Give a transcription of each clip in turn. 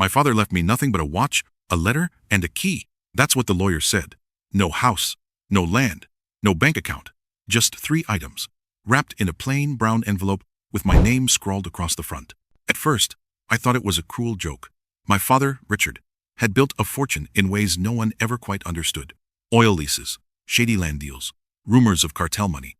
My father left me nothing but a watch, a letter, and a key. That's what the lawyer said. No house, no land, no bank account. Just 3 items, wrapped in a plain brown envelope with my name scrawled across the front. At first, I thought it was a cruel joke. My father, Richard, had built a fortune in ways no one ever quite understood. Oil leases, shady land deals, rumors of cartel money.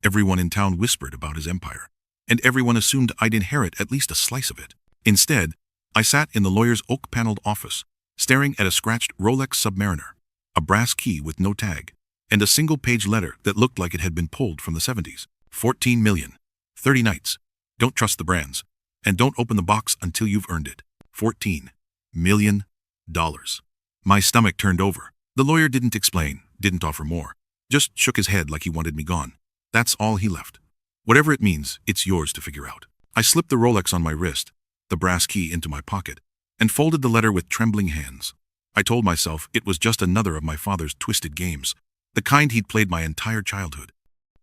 Everyone in town whispered about his empire, and everyone assumed I'd inherit at least a slice of it. Instead, I sat in the lawyer's oak-paneled office, staring at a scratched Rolex Submariner, a brass key with no tag, and a single-page letter that looked like it had been pulled from the 70s. 14 million. 30 nights. Don't trust the brands. And don't open the box until you've earned it. $14 million. My stomach turned over. The lawyer didn't explain, didn't offer more. Just shook his head like he wanted me gone. That's all he left. Whatever it means, it's yours to figure out. I slipped the Rolex on my wrist, the brass key into my pocket, and folded the letter with trembling hands. I told myself it was just another of my father's twisted games, the kind he'd played my entire childhood.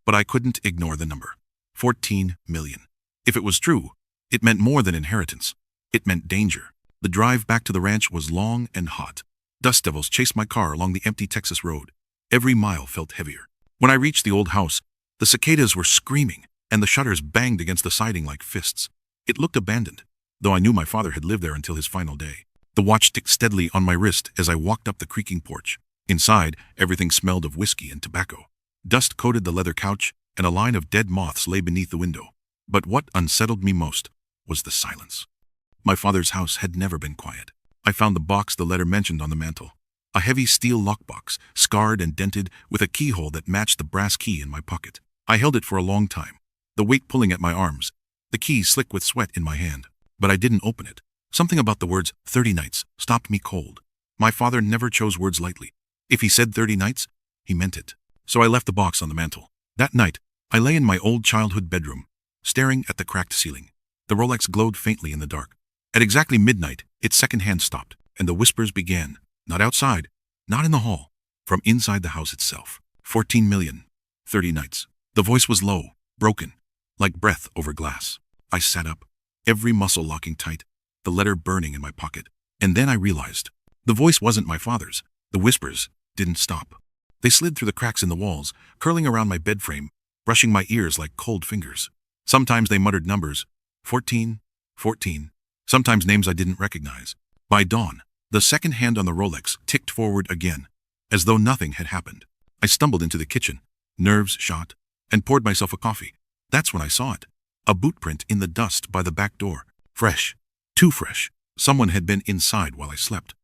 But I couldn't ignore the number. 14 million. If it was true, it meant more than inheritance. It meant danger. The drive back to the ranch was long and hot. Dust devils chased my car along the empty Texas road. Every mile felt heavier. When I reached the old house, the cicadas were screaming, and the shutters banged against the siding like fists. It looked abandoned, though I knew my father had lived there until his final day. The watch ticked steadily on my wrist as I walked up the creaking porch. Inside, everything smelled of whiskey and tobacco. Dust coated the leather couch, and a line of dead moths lay beneath the window. But what unsettled me most was the silence. My father's house had never been quiet. I found the box the letter mentioned on the mantel. A heavy steel lockbox, scarred and dented, with a keyhole that matched the brass key in my pocket. I held it for a long time, the weight pulling at my arms, the key slick with sweat in my hand. But I didn't open it. Something about the words 30 nights stopped me cold. My father never chose words lightly. If he said 30 nights, he meant it. So I left the box on the mantel. That night, I lay in my old childhood bedroom, staring at the cracked ceiling. The Rolex glowed faintly in the dark. At exactly midnight, its second hand stopped, and the whispers began. Not outside, not in the hall, from inside the house itself. 14 million. 30 nights. The voice was low, broken, like breath over glass. I sat up, every muscle locking tight, the letter burning in my pocket. And then I realized, the voice wasn't my father's. The whispers didn't stop. They slid through the cracks in the walls, curling around my bed frame, brushing my ears like cold fingers. Sometimes they muttered numbers, 14, 14, sometimes names I didn't recognize. By dawn, the second hand on the Rolex ticked forward again, as though nothing had happened. I stumbled into the kitchen, nerves shot, and poured myself a coffee. That's when I saw it. A boot print in the dust by the back door. Fresh. Too fresh. Someone had been inside while I slept.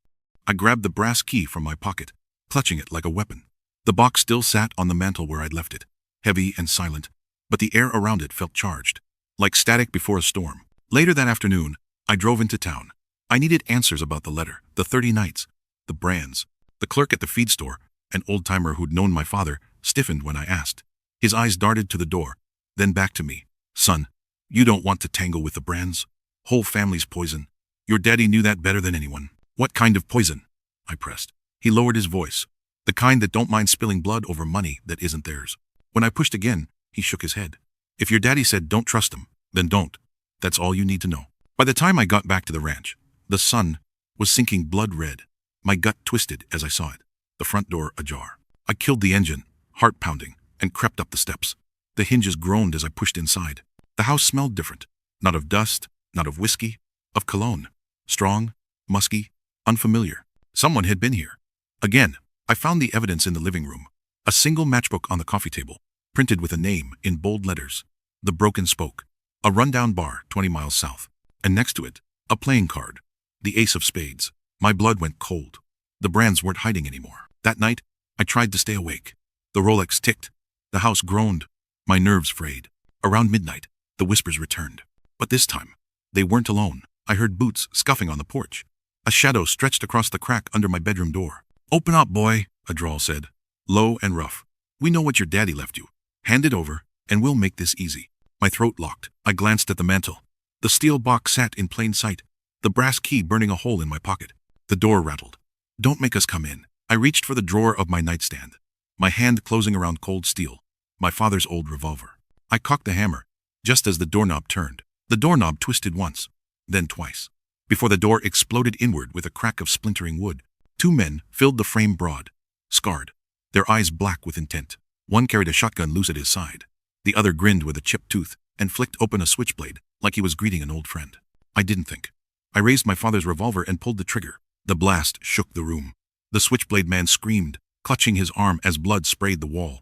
I grabbed the brass key from my pocket, clutching it like a weapon. The box still sat on the mantel where I'd left it, heavy and silent, but the air around it felt charged, like static before a storm. Later that afternoon, I drove into town. I needed answers about the letter, the 30 nights, the brands. The clerk at the feed store, an old-timer who'd known my father, stiffened when I asked. His eyes darted to the door, then back to me. Son, you don't want to tangle with the brands. Whole family's poison. Your daddy knew that better than anyone. What kind of poison? I pressed. He lowered his voice. The kind that don't mind spilling blood over money that isn't theirs. When I pushed again, he shook his head. If your daddy said don't trust him, then don't. That's all you need to know. By the time I got back to the ranch, the sun was sinking blood red. My gut twisted as I saw it. The front door ajar. I killed the engine, heart pounding, and crept up the steps. The hinges groaned as I pushed inside. The house smelled different. Not of dust, not of whiskey, of cologne. Strong, musky, unfamiliar. Someone had been here. Again, I found the evidence in the living room. A single matchbook on the coffee table, printed with a name in bold letters. The Broken Spoke. A rundown bar 20 miles south. And next to it, a playing card. The Ace of Spades. My blood went cold. The brands weren't hiding anymore. That night, I tried to stay awake. The Rolex ticked. The house groaned. My nerves frayed. Around midnight, the whispers returned. But this time, they weren't alone. I heard boots scuffing on the porch. A shadow stretched across the crack under my bedroom door. Open up, boy, a drawl said. Low and rough. We know what your daddy left you. Hand it over, and we'll make this easy. My throat locked. I glanced at the mantel. The steel box sat in plain sight, the brass key burning a hole in my pocket. The door rattled. Don't make us come in. I reached for the drawer of my nightstand, my hand closing around cold steel, my father's old revolver. I cocked the hammer, just as the doorknob turned. The doorknob twisted once, then twice. before the door exploded inward with a crack of splintering wood. Two men filled the frame broad, scarred, their eyes black with intent. One carried a shotgun loose at his side. The other grinned with a chipped tooth and flicked open a switchblade like he was greeting an old friend. I didn't think. I raised my father's revolver and pulled the trigger. The blast shook the room. The switchblade man screamed, clutching his arm as blood sprayed the wall.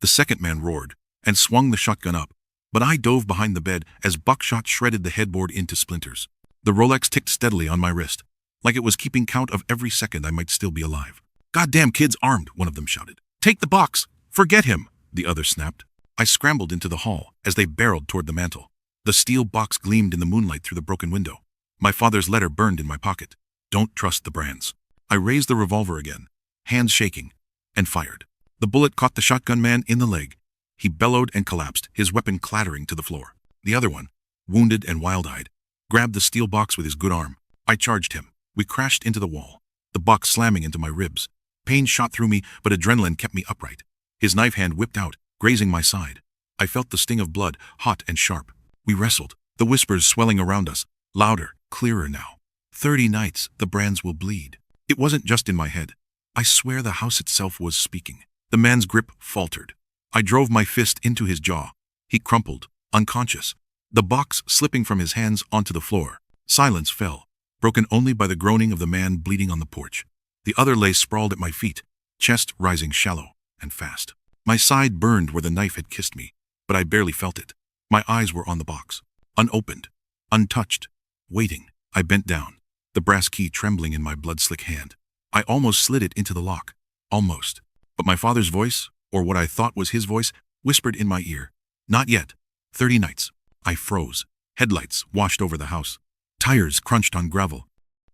The second man roared and swung the shotgun up, but I dove behind the bed as buckshot shredded the headboard into splinters. The Rolex ticked steadily on my wrist, like it was keeping count of every second I might still be alive. "Goddamn kid's armed," one of them shouted. "Take the box! Forget him!" the other snapped. I scrambled into the hall as they barreled toward the mantel. The steel box gleamed in the moonlight through the broken window. My father's letter burned in my pocket. "Don't trust the Brands." I raised the revolver again, hands shaking, and fired. The bullet caught the shotgun man in the leg. He bellowed and collapsed, his weapon clattering to the floor. The other one, wounded and wild-eyed, grabbed the steel box with his good arm. I charged him. We crashed into the wall, the box slamming into my ribs. Pain shot through me, but adrenaline kept me upright. His knife hand whipped out, grazing my side. I felt the sting of blood, hot and sharp. We wrestled, the whispers swelling around us, louder, clearer now. 30 nights, the Brands will bleed. It wasn't just in my head. I swear the house itself was speaking. The man's grip faltered. I drove my fist into his jaw. He crumpled, unconscious, the box slipping from his hands onto the floor. Silence fell, broken only by the groaning of the man bleeding on the porch. The other lay sprawled at my feet, chest rising shallow and fast. My side burned where the knife had kissed me, but I barely felt it. My eyes were on the box, unopened, untouched, waiting. I bent down, the brass key trembling in my blood-slick hand. I almost slid it into the lock. Almost. But my father's voice, or what I thought was his voice, whispered in my ear. "Not yet. 30 nights." I froze. Headlights washed over the house. Tires crunched on gravel.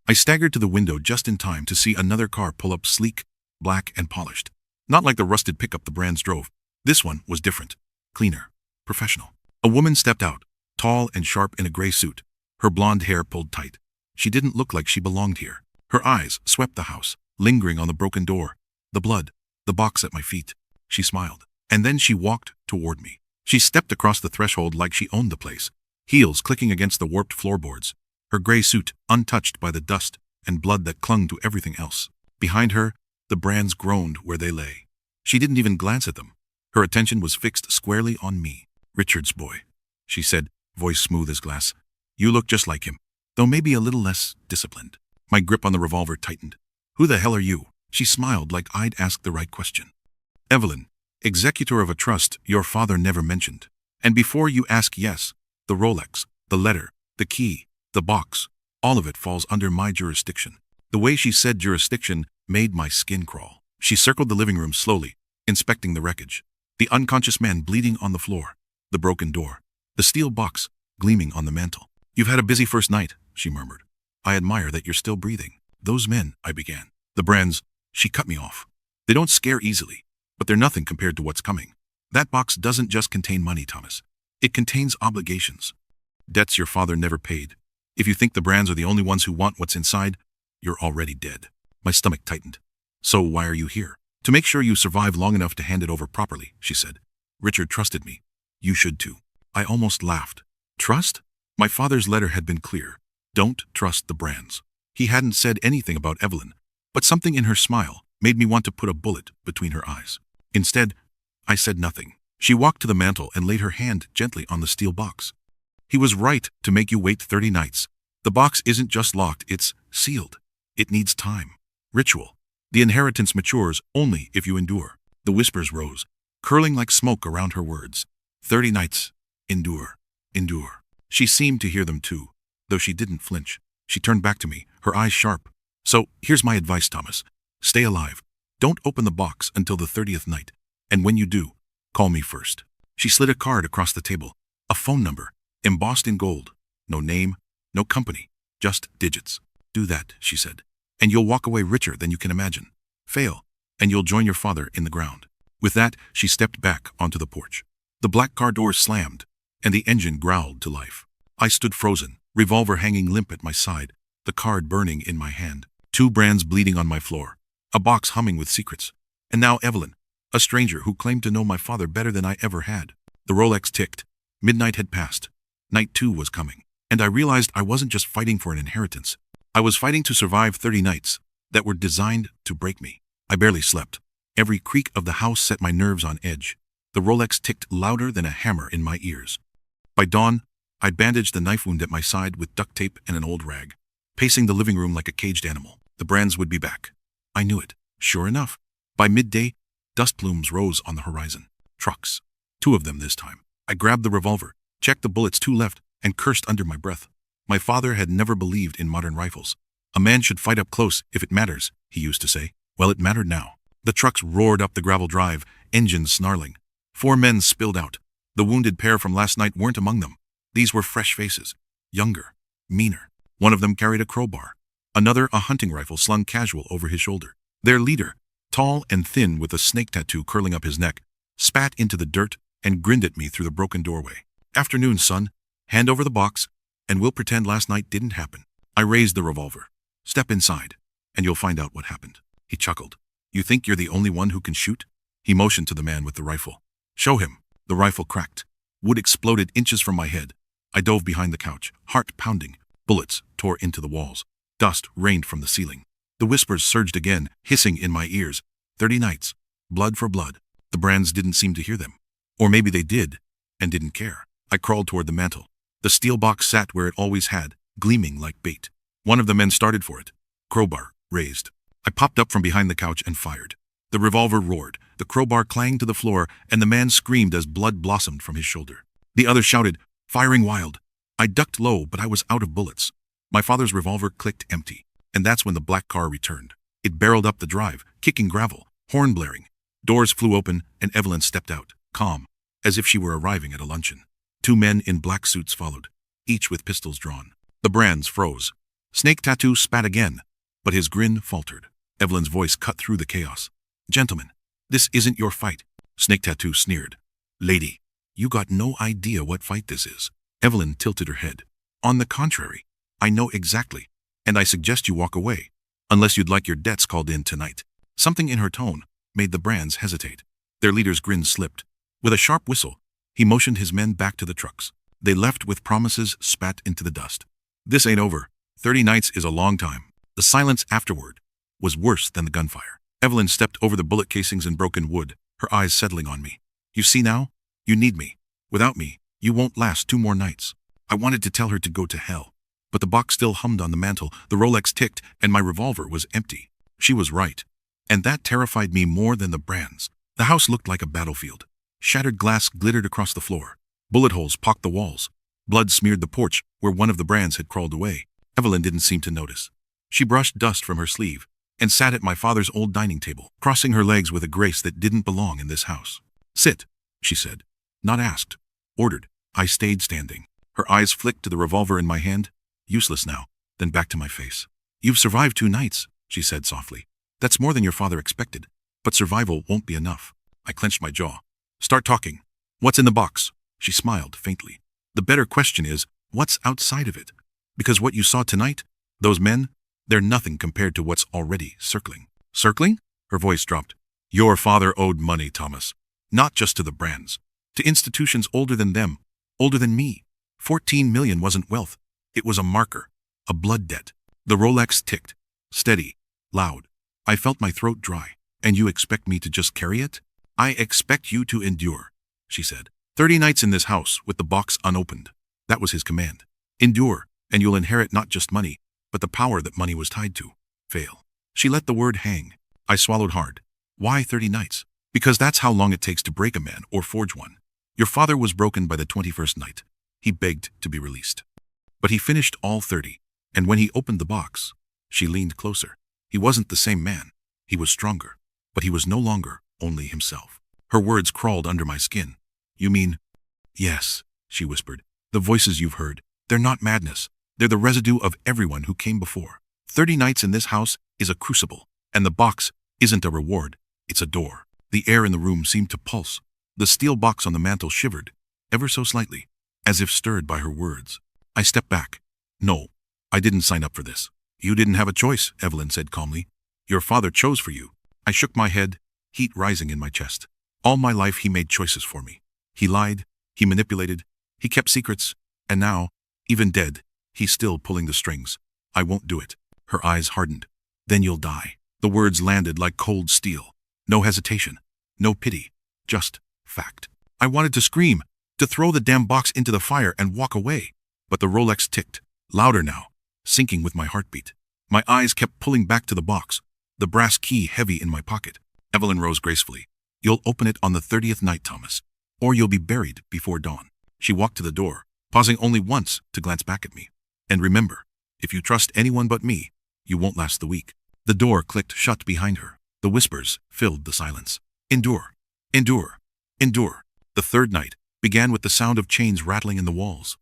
I staggered to the window just in time to see another car pull up, sleek, black, and polished. Not like the rusted pickup the Brands drove. This one was different, cleaner, professional. A woman stepped out, tall and sharp in a gray suit, her blonde hair pulled tight. She didn't look like she belonged here. Her eyes swept the house, lingering on the broken door, the blood, the box at my feet. She smiled, and then she walked toward me. She stepped across the threshold like she owned the place, heels clicking against the warped floorboards, her gray suit untouched by the dust and blood that clung to everything else. Behind her, the Brands groaned where they lay. She didn't even glance at them. Her attention was fixed squarely on me. "Richard's boy," she said, voice smooth as glass. "You look just like him, though maybe a little less disciplined." My grip on the revolver tightened. "Who the hell are you?" She smiled like I'd asked the right question. "Evelyn, executor of a trust your father never mentioned. And before you ask, yes, the Rolex, the letter, the key, the box, all of it falls under my jurisdiction." The way she said jurisdiction made my skin crawl. She circled the living room slowly, inspecting the wreckage. The unconscious man bleeding on the floor, the broken door, the steel box gleaming on the mantel. "You've had a busy first night," she murmured. "I admire that you're still breathing." "Those men," I began. "The Brands," she cut me off. "They don't scare easily, but they're nothing compared to what's coming. That box doesn't just contain money, Thomas. It contains obligations. Debts your father never paid. If you think the Brands are the only ones who want what's inside, you're already dead." My stomach tightened. "So why are you here?" "To make sure you survive long enough to hand it over properly," she said. "Richard trusted me. You should too." I almost laughed. Trust? My father's letter had been clear. Don't trust the Brands. He hadn't said anything about Evelyn, but something in her smile made me want to put a bullet between her eyes. Instead, I said nothing. She walked to the mantel and laid her hand gently on the steel box. "He was right to make you wait 30 nights. The box isn't just locked, it's sealed. It needs time. Ritual. The inheritance matures only if you endure." The whispers rose, curling like smoke around her words. 30 nights. Endure. Endure. She seemed to hear them too, though she didn't flinch. She turned back to me, her eyes sharp. "So, here's my advice, Thomas. Stay alive. Don't open the box until the 30th night. And when you do, call me first." She slid a card across the table. A phone number, embossed in gold. No name, no company, just digits. "Do that," she said, "and you'll walk away richer than you can imagine. Fail, and you'll join your father in the ground." With that, she stepped back onto the porch. The black car door slammed, and the engine growled to life. I stood frozen, revolver hanging limp at my side, the card burning in my hand. 2 Brands bleeding on my floor, a box humming with secrets. And now Evelyn, a stranger who claimed to know my father better than I ever had. The Rolex ticked. Midnight had passed. Night 2 was coming. And I realized I wasn't just fighting for an inheritance. I was fighting to survive 30 nights that were designed to break me. I barely slept. Every creak of the house set my nerves on edge. The Rolex ticked louder than a hammer in my ears. By dawn, I'd bandaged the knife wound at my side with duct tape and an old rag, pacing the living room like a caged animal. The Brands would be back. I knew it. Sure enough, by midday, dust plumes rose on the horizon. Trucks. 2 of them this time. I grabbed the revolver, checked the bullets, 2 left, and cursed under my breath. My father had never believed in modern rifles. A man should fight up close if it matters, he used to say. Well, it mattered now. The trucks roared up the gravel drive, engines snarling. 4 men spilled out. The wounded pair from last night weren't among them. These were fresh faces. Younger. Meaner. One of them carried a crowbar. Another a hunting rifle slung casual over his shoulder. Their leader, tall and thin with a snake tattoo curling up his neck, spat into the dirt and grinned at me through the broken doorway. Afternoon, son. Hand over the box, and we'll pretend last night didn't happen. I raised the revolver. Step inside, and you'll find out what happened. He chuckled. You think you're the only one who can shoot? He motioned to the man with the rifle. Show him. The rifle cracked. Wood exploded inches from my head. I dove behind the couch, heart pounding. Bullets tore into the walls. Dust rained from the ceiling. The whispers surged again, hissing in my ears. 30 nights. Blood for blood. The Brands didn't seem to hear them. Or maybe they did, and didn't care. I crawled toward the mantel. The steel box sat where it always had, gleaming like bait. One of the men started for it. Crowbar raised. I popped up from behind the couch and fired. The revolver roared. The crowbar clanged to the floor, and the man screamed as blood blossomed from his shoulder. The other shouted, firing wild. I ducked low, but I was out of bullets. My father's revolver clicked empty, and that's when the black car returned. It barreled up the drive, kicking gravel, horn blaring. Doors flew open, and Evelyn stepped out, calm, as if she were arriving at a luncheon. 2 men in black suits followed, each with pistols drawn. The Brands froze. Snake Tattoo spat again, but his grin faltered. Evelyn's voice cut through the chaos. Gentlemen, this isn't your fight. Snake Tattoo sneered. Lady, you got no idea what fight this is. Evelyn tilted her head. On the contrary, I know exactly, and I suggest you walk away, unless you'd like your debts called in tonight. Something in her tone made the Brands hesitate. Their leader's grin slipped. With a sharp whistle, he motioned his men back to the trucks. They left with promises spat into the dust. This ain't over. 30 nights is a long time. The silence afterward was worse than the gunfire. Evelyn stepped over the bullet casings and broken wood, her eyes settling on me. You see now? You need me. Without me, you won't last 2 more nights. I wanted to tell her to go to hell, but the box still hummed on the mantel, the Rolex ticked, and my revolver was empty. She was right. And that terrified me more than the Brands. The house looked like a battlefield. Shattered glass glittered across the floor. Bullet holes pocked the walls. Blood smeared the porch where one of the Brands had crawled away. Evelyn didn't seem to notice. She brushed dust from her sleeve and sat at my father's old dining table, crossing her legs with a grace that didn't belong in this house. Sit, she said. Not asked. Ordered. I stayed standing. Her eyes flicked to the revolver in my hand. Useless now. Then back to my face. You've survived 2 nights, she said softly. That's more than your father expected. But survival won't be enough. I clenched my jaw. Start talking. What's in the box? She smiled faintly. The better question is, what's outside of it? Because what you saw tonight, those men, they're nothing compared to what's already circling. Circling? Her voice dropped. Your father owed money, Thomas. Not just to the Brands. To institutions older than them, older than me. 14 million wasn't wealth. It was a marker, a blood debt. The Rolex ticked. Steady. Loud. I felt my throat dry. And you expect me to just carry it? I expect you to endure, she said. 30 nights in this house with the box unopened. That was his command. Endure, and you'll inherit not just money, but the power that money was tied to. Fail. She let the word hang. I swallowed hard. Why 30 nights? Because that's how long it takes to break a man or forge one. Your father was broken by the 21st night. He begged to be released. But he finished all 30, and when he opened the box, she leaned closer. He wasn't the same man. He was stronger, but he was no longer only himself. Her words crawled under my skin. You mean? Yes, she whispered. The voices you've heard, they're not madness. They're the residue of everyone who came before. 30 nights in this house is a crucible, and the box isn't a reward, it's a door. The air in the room seemed to pulse. The steel box on the mantel shivered, ever so slightly, as if stirred by her words. I stepped back. No, I didn't sign up for this. You didn't have a choice, Evelyn said calmly. Your father chose for you. I shook my head, heat rising in my chest. All my life he made choices for me. He lied, he manipulated, he kept secrets, and now, Even dead, he's still pulling the strings. I won't do it. Her eyes hardened. Then you'll die. The words landed like cold steel. No hesitation. No pity. Just fact. I wanted to scream, to throw the damn box into the fire and walk away. But the Rolex ticked, louder now, syncing with my heartbeat. My eyes kept pulling back to the box, the brass key heavy in my pocket. Evelyn rose gracefully. You'll open it on the 30th night, Thomas, or you'll be buried before dawn. She walked to the door, pausing only once to glance back at me. And remember, if you trust anyone but me, you won't last the week. The door clicked shut behind her. The whispers filled the silence. Endure. Endure. Endure. The third night began with the sound of chains rattling in the walls.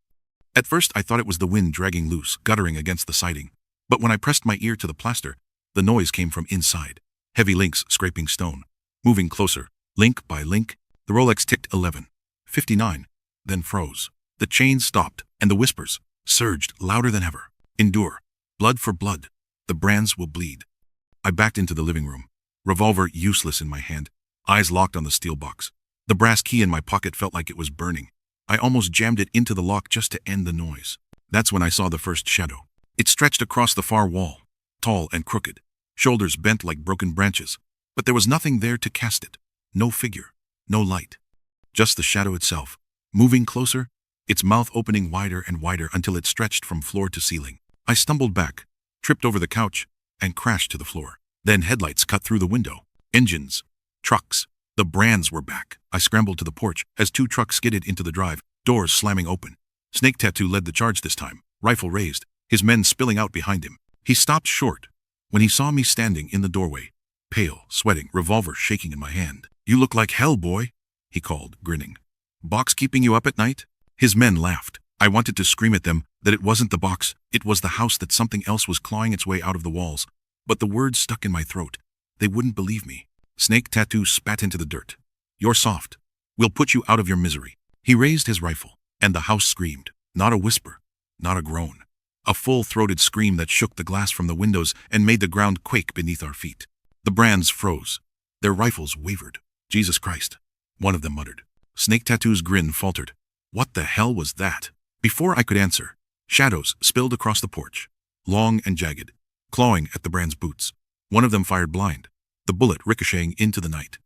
At first I thought it was the wind dragging loose, guttering against the siding. But when I pressed my ear to the plaster, the noise came from inside. Heavy links scraping stone. Moving closer, link by link, the Rolex ticked 11:59, then froze. The chains stopped, and the whispers surged louder than ever. Endure. Blood for blood. The brands will bleed. I backed into the living room, revolver useless in my hand, eyes locked on the steel box. The brass key in my pocket felt like it was burning. I almost jammed it into the lock just to end the noise. That's when I saw the first shadow. It stretched across the far wall, tall and crooked, shoulders bent like broken branches, but there was nothing there to cast it. No figure, no light. Just the shadow itself, moving closer, its mouth opening wider and wider until it stretched from floor to ceiling. I stumbled back, tripped over the couch, and crashed to the floor. Then headlights cut through the window. Engines. Trucks. The brands were back. I scrambled to the porch as two trucks skidded into the drive, doors slamming open. Snake Tattoo led the charge this time, rifle raised, his men spilling out behind him. He stopped short when he saw me standing in the doorway, pale, sweating, revolver shaking in my hand. You look like hell, boy, he called, grinning. Box keeping you up at night? His men laughed. I wanted to scream at them that it wasn't the box, it was the house, that something else was clawing its way out of the walls. But the words stuck in my throat. They wouldn't believe me. Snake Tattoo spat into the dirt. You're soft. We'll put you out of your misery. He raised his rifle, and the house screamed. Not a whisper, not a groan. A full-throated scream that shook the glass from the windows and made the ground quake beneath our feet. The brands froze. Their rifles wavered. Jesus Christ, one of them muttered. Snake Tattoo's grin faltered. What the hell was that? Before I could answer, shadows spilled across the porch, long and jagged, clawing at the brand's boots. One of them fired blind, the bullet ricocheting into the night.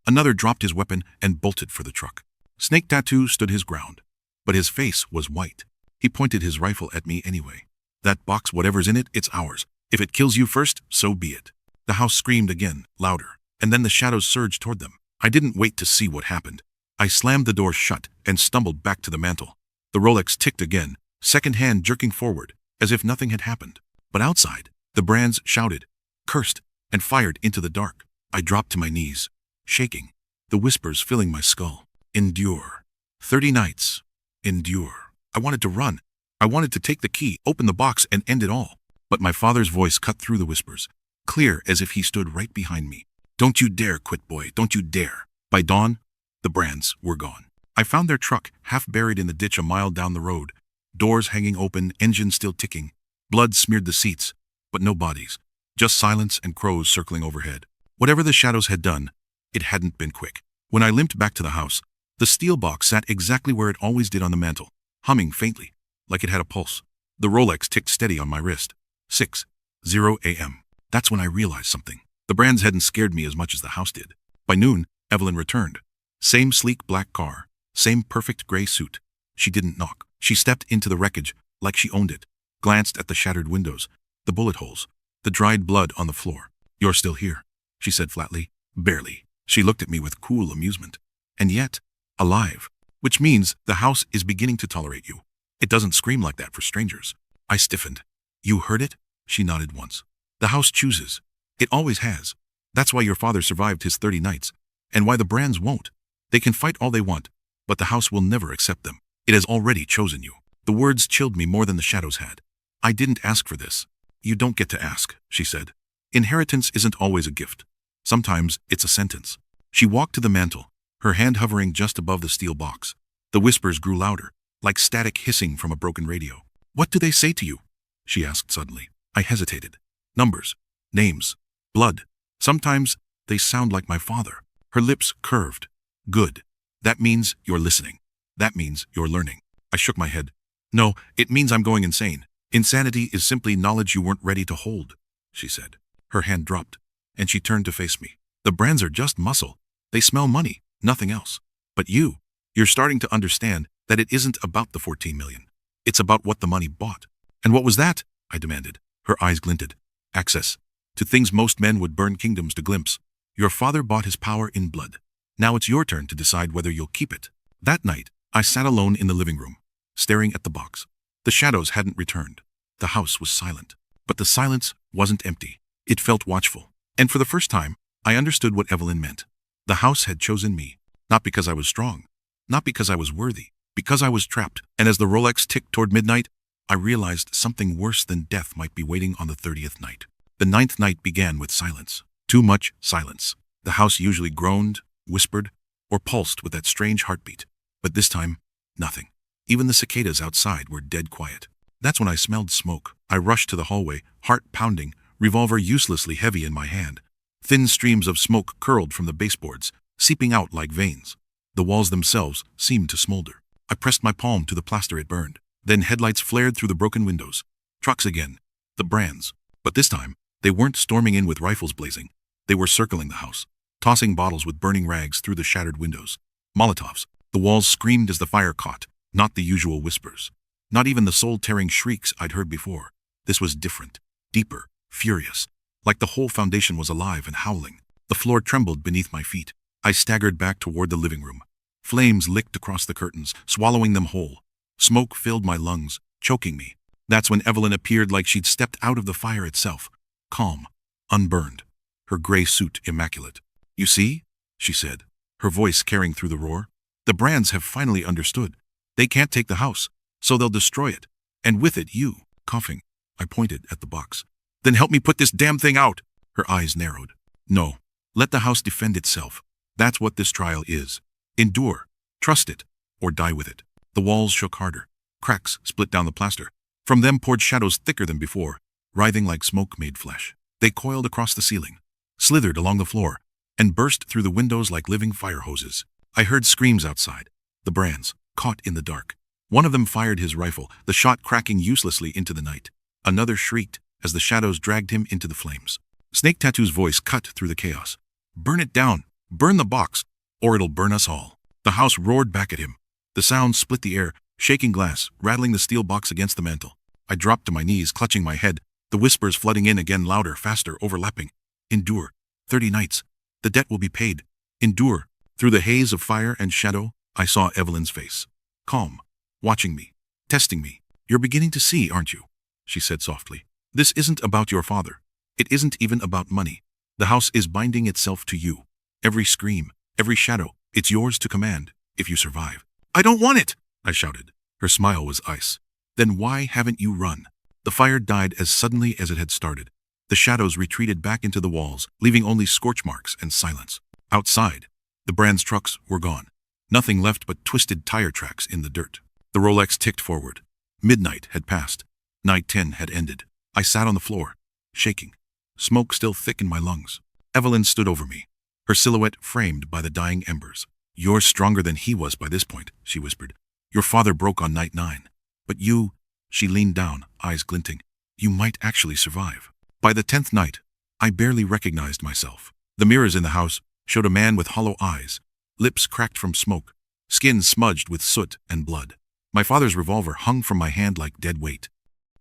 Another dropped his weapon and bolted for the truck. Snake Tattoo stood his ground, but his face was white. He pointed his rifle at me anyway. That box, whatever's in it, it's ours. If it kills you first, so be it. The house screamed again, louder, and then the shadows surged toward them. I didn't wait to see what happened. I slammed the door shut and stumbled back to the mantel. The Rolex ticked again, second hand jerking forward, as if nothing had happened. But outside, the brands shouted, cursed, and fired into the dark. I dropped to my knees, shaking, the whispers filling my skull. Endure. 30 nights. Endure. I wanted to run. I wanted to take the key, open the box, and end it all. But my father's voice cut through the whispers, clear as if he stood right behind me. Don't you dare quit, boy. Don't you dare. By dawn, the brands were gone. I found their truck half buried in the ditch a mile down the road, doors hanging open, engine still ticking. Blood smeared the seats, but no bodies, just silence and crows circling overhead. Whatever the shadows had done, it hadn't been quick. When I limped back to the house, the steel box sat exactly where it always did on the mantel, humming faintly, like it had a pulse. The Rolex ticked steady on my wrist. 6:00 a.m. That's when I realized something. The brands hadn't scared me as much as the house did. By noon, Evelyn returned. Same sleek black car, same perfect gray suit. She didn't knock. She stepped into the wreckage like she owned it, glanced at the shattered windows, the bullet holes, the dried blood on the floor. You're still here, she said flatly. Barely. She looked at me with cool amusement. And yet, alive, which means the house is beginning to tolerate you. It doesn't scream like that for strangers. I stiffened. You heard it? She nodded once. The house chooses. It always has. That's why your father survived his 30 nights, and why the brands won't. They can fight all they want, but the house will never accept them. It has already chosen you. The words chilled me more than the shadows had. I didn't ask for this. You don't get to ask, she said. Inheritance isn't always a gift. Sometimes it's a sentence. She walked to the mantel, her hand hovering just above the steel box. The whispers grew louder, like static hissing from a broken radio. What do they say to you? She asked suddenly. I hesitated. Numbers, names, blood. Sometimes they sound like my father. Her lips curved. Good. That means you're listening. That means you're learning. I shook my head. No, it means I'm going insane. Insanity is simply knowledge you weren't ready to hold, she said. Her hand dropped, and she turned to face me. The brands are just muscle. They smell money, nothing else. But you're starting to understand that it isn't about the 14 million. It's about what the money bought. And what was that? I demanded. Her eyes glinted. Access to things most men would burn kingdoms to glimpse. Your father bought his power in blood. Now it's your turn to decide whether you'll keep it. That night, I sat alone in the living room, staring at the box. The shadows hadn't returned. The house was silent. But the silence wasn't empty. It felt watchful. And for the first time, I understood what Evelyn meant. The house had chosen me, not because I was strong, not because I was worthy, because I was trapped. And as the Rolex ticked toward midnight, I realized something worse than death might be waiting on the 30th night. The 9th night began with silence. Too much silence. The house usually groaned, whispered, or pulsed with that strange heartbeat. But this time, nothing. Even the cicadas outside were dead quiet. That's when I smelled smoke. I rushed to the hallway, heart pounding, revolver uselessly heavy in my hand. Thin streams of smoke curled from the baseboards, seeping out like veins. The walls themselves seemed to smolder. I pressed my palm to the plaster it burned. Then headlights flared through the broken windows. Trucks again. The brands. But this time, they weren't storming in with rifles blazing. They were circling the house, tossing bottles with burning rags through the shattered windows. Molotovs. The walls screamed as the fire caught, not the usual whispers. Not even the soul-tearing shrieks I'd heard before. This was different, deeper, furious, like the whole foundation was alive and howling. The floor trembled beneath my feet. I staggered back toward the living room. Flames licked across the curtains, swallowing them whole. Smoke filled my lungs, choking me. That's when Evelyn appeared like she'd stepped out of the fire itself, calm, unburned, her gray suit immaculate. You see, she said, her voice carrying through the roar. The brands have finally understood. They can't take the house, so they'll destroy it. And with it, you. Coughing, I pointed at the box. Then help me put this damn thing out. Her eyes narrowed. No, let the house defend itself. That's what this trial is. Endure, trust it, or die with it. The walls shook harder. Cracks split down the plaster. From them poured shadows thicker than before, writhing like smoke-made flesh. They coiled across the ceiling, slithered along the floor, and burst through the windows like living fire hoses. I heard screams outside. The brands, caught in the dark. One of them fired his rifle, the shot cracking uselessly into the night. Another shrieked as the shadows dragged him into the flames. Snake Tattoo's voice cut through the chaos. Burn it down. Burn the box, or it'll burn us all. The house roared back at him. The sound split the air, shaking glass, rattling the steel box against the mantel. I dropped to my knees, clutching my head, the whispers flooding in again, louder, faster, overlapping. Endure. 30 nights. The debt will be paid. Endure. Through the haze of fire and shadow, I saw Evelyn's face. Calm. Watching me. Testing me. You're beginning to see, aren't you? She said softly. This isn't about your father. It isn't even about money. The house is binding itself to you. Every scream, every shadow, it's yours to command, if you survive. I don't want it, I shouted. Her smile was ice. Then why haven't you run? The fire died as suddenly as it had started. The shadows retreated back into the walls, leaving only scorch marks and silence. Outside, the brand's trucks were gone. Nothing left but twisted tire tracks in the dirt. The Rolex ticked forward. Midnight had passed. Night 10 had ended. I sat on the floor, shaking, smoke still thick in my lungs. Evelyn stood over me, her silhouette framed by the dying embers. You're stronger than he was by this point, she whispered. Your father broke on night 9. But you, she leaned down, eyes glinting, you might actually survive. By the 10th night, I barely recognized myself. The mirrors in the house showed a man with hollow eyes, lips cracked from smoke, skin smudged with soot and blood. My father's revolver hung from my hand like dead weight.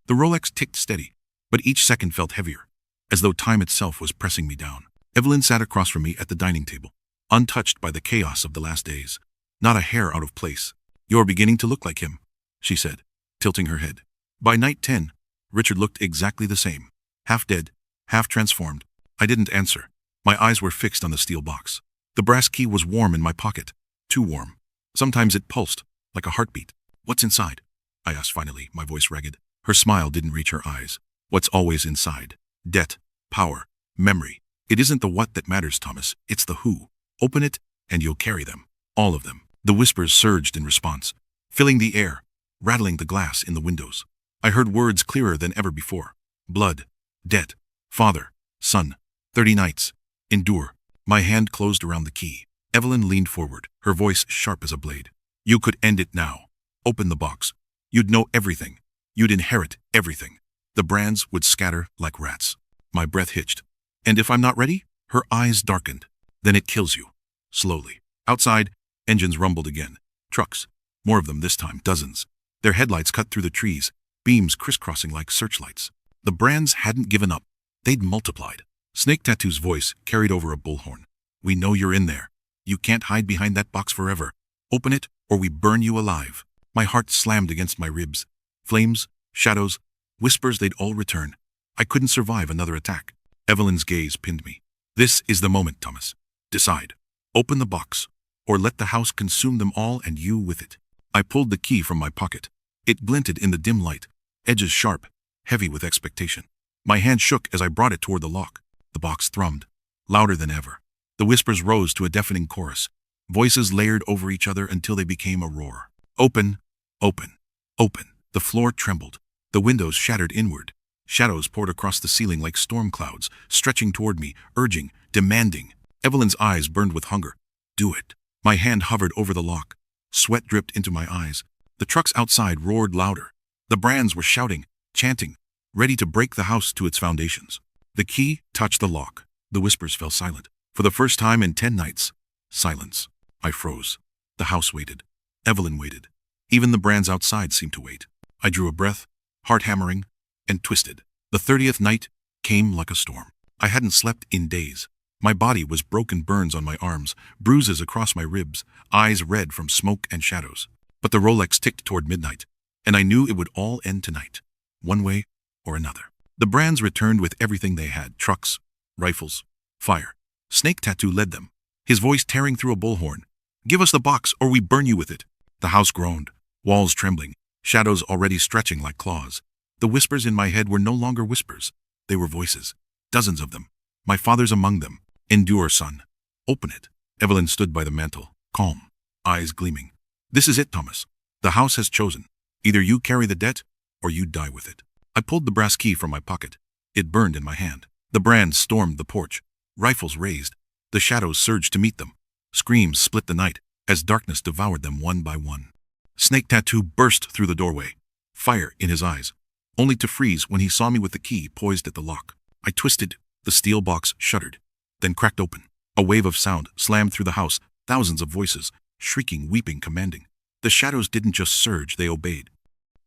The Rolex ticked steady, but each second felt heavier, as though time itself was pressing me down. Evelyn sat across from me at the dining table, untouched by the chaos of the last days, not a hair out of place. You're beginning to look like him, she said, tilting her head. By night 10, Richard looked exactly the same, half dead, half transformed. I didn't answer. My eyes were fixed on the steel box. The brass key was warm in my pocket, too warm. Sometimes it pulsed, like a heartbeat. What's inside? I asked finally, my voice ragged. Her smile didn't reach her eyes. What's always inside? Debt, power, memory. It isn't the what that matters, Thomas. It's the who. Open it, and you'll carry them. All of them. The whispers surged in response, filling the air, rattling the glass in the windows. I heard words clearer than ever before. Blood, debt, father, son, 30 nights, endure. My hand closed around the key. Evelyn leaned forward, her voice sharp as a blade. You could end it now. Open the box. You'd know everything. You'd inherit everything. The brands would scatter like rats. My breath hitched. And if I'm not ready? Her eyes darkened. Then it kills you. Slowly. Outside, engines rumbled again. Trucks. More of them this time, dozens. Their headlights cut through the trees, beams crisscrossing like searchlights. The brands hadn't given up. They'd multiplied. Snake Tattoo's voice carried over a bullhorn. We know you're in there. You can't hide behind that box forever. Open it, or we burn you alive. My heart slammed against my ribs. Flames, shadows, whispers they'd all return. I couldn't survive another attack. Evelyn's gaze pinned me. This is the moment, Thomas. Decide. Open the box, or let the house consume them all and you with it. I pulled the key from my pocket. It glinted in the dim light, edges sharp, heavy with expectation. My hand shook as I brought it toward the lock. The box thrummed, louder than ever. The whispers rose to a deafening chorus. Voices layered over each other until they became a roar. Open, open, open. The floor trembled. The windows shattered inward. Shadows poured across the ceiling like storm clouds, stretching toward me, urging, demanding. Evelyn's eyes burned with hunger. Do it. My hand hovered over the lock. Sweat dripped into my eyes. The trucks outside roared louder. The brands were shouting, chanting, ready to break the house to its foundations. The key touched the lock. The whispers fell silent. For the first time in 10 nights, silence. I froze. The house waited. Evelyn waited. Even the brands outside seemed to wait. I drew a breath, heart hammering, and twisted. The 30th night came like a storm. I hadn't slept in days. My body was broken burns on my arms, bruises across my ribs, eyes red from smoke and shadows. But the Rolex ticked toward midnight, and I knew it would all end tonight, one way or another. The brands returned with everything they had: trucks, rifles, fire. Snake Tattoo led them, his voice tearing through a bullhorn. Give us the box or we burn you with it. The house groaned, walls trembling, shadows already stretching like claws. The whispers in my head were no longer whispers. They were voices, dozens of them. My father's among them. Endure, son. Open it. Evelyn stood by the mantel, calm, eyes gleaming. This is it, Thomas. The house has chosen. Either you carry the debt, or you die with it. I pulled the brass key from my pocket. It burned in my hand. The brands stormed the porch, rifles raised. The shadows surged to meet them. Screams split the night, as darkness devoured them one by one. Snake Tattoo burst through the doorway, fire in his eyes, only to freeze when he saw me with the key poised at the lock. I twisted. The steel box shuddered, then cracked open. A wave of sound slammed through the house, thousands of voices, shrieking, weeping, commanding. The shadows didn't just surge, they obeyed.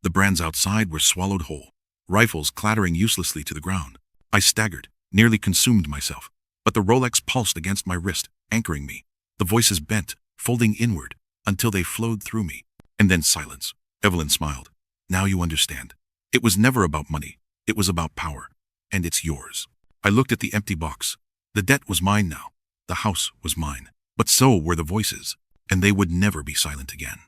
The brands outside were swallowed whole, rifles clattering uselessly to the ground. I staggered, nearly consumed myself, but the Rolex pulsed against my wrist, anchoring me. The voices bent, folding inward, until they flowed through me. And then silence. Evelyn smiled. Now you understand. It was never about money. It was about power. And it's yours. I looked at the empty box. The debt was mine now. The house was mine. But so were the voices. And they would never be silent again.